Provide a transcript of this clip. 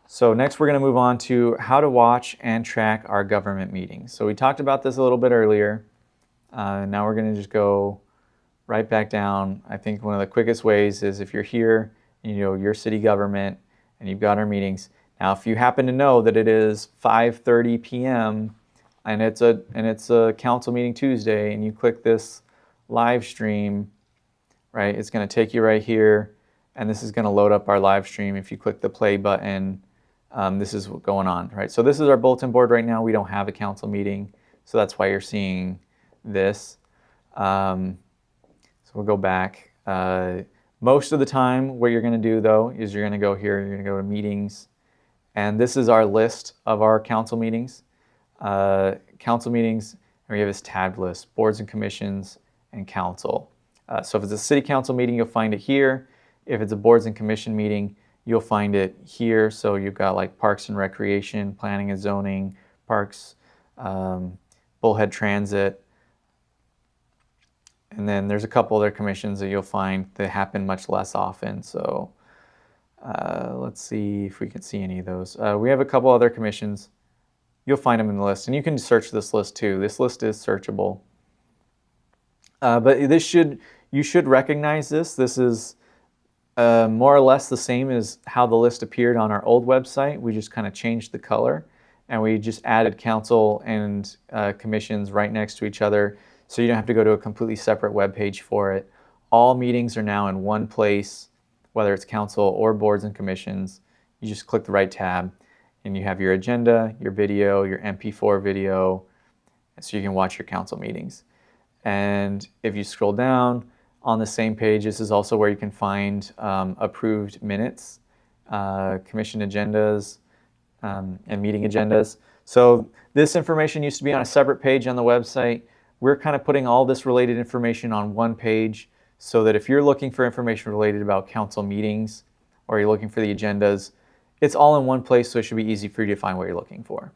So next we're going to move on to how to watch and track our government meetings. So we talked about this a little bit earlier. Now we're going to just go right back down. I think one of the quickest ways is if you're here, you know, your city government, and you've got our meetings. Now, if you happen to know that it is 5:30 p.m. and it's a council meeting Tuesday, and you click this live stream, right? It's going to take you right here, and this is going to load up our live stream. If you click the play button, this is what's going on, right? So this is our bulletin board right now. We don't have a council meeting, so that's why you're seeing this. So we'll go back. Most of the time, what you're going to do, though, is you're going to go here, you're going to go to meetings, and this is our list of our council meetings. Council meetings, and we have this tabbed list, boards and commissions, and council. So if it's a city council meeting, you'll find it here. If it's a boards and commission meeting, you'll find it here. So you've got like Parks and Recreation, Planning and Zoning, Parks, Bullhead Transit, and then there's a couple other commissions that you'll find that happen much less often. So let's see if we can see any of those. We have a couple other commissions. You'll find them in the list, and you can search this list too. This list is searchable. But you should recognize this. This is more or less the same as how the list appeared on our old website. We just kind of changed the color, and we just added council and commissions right next to each other, so you don't have to go to a completely separate web page for it. All meetings are now in one place, whether it's council or boards and commissions. You just click the right tab, and you have your agenda, your video, your MP4 video, so you can watch your council meetings. And if you scroll down on the same page, this is also where you can find approved minutes, commission agendas, and meeting agendas. So this information used to be on a separate page on the website. We're kind of putting all this related information on one page, so that if you're looking for information related about council meetings, or you're looking for the agendas, it's all in one place, so it should be easy for you to find what you're looking for.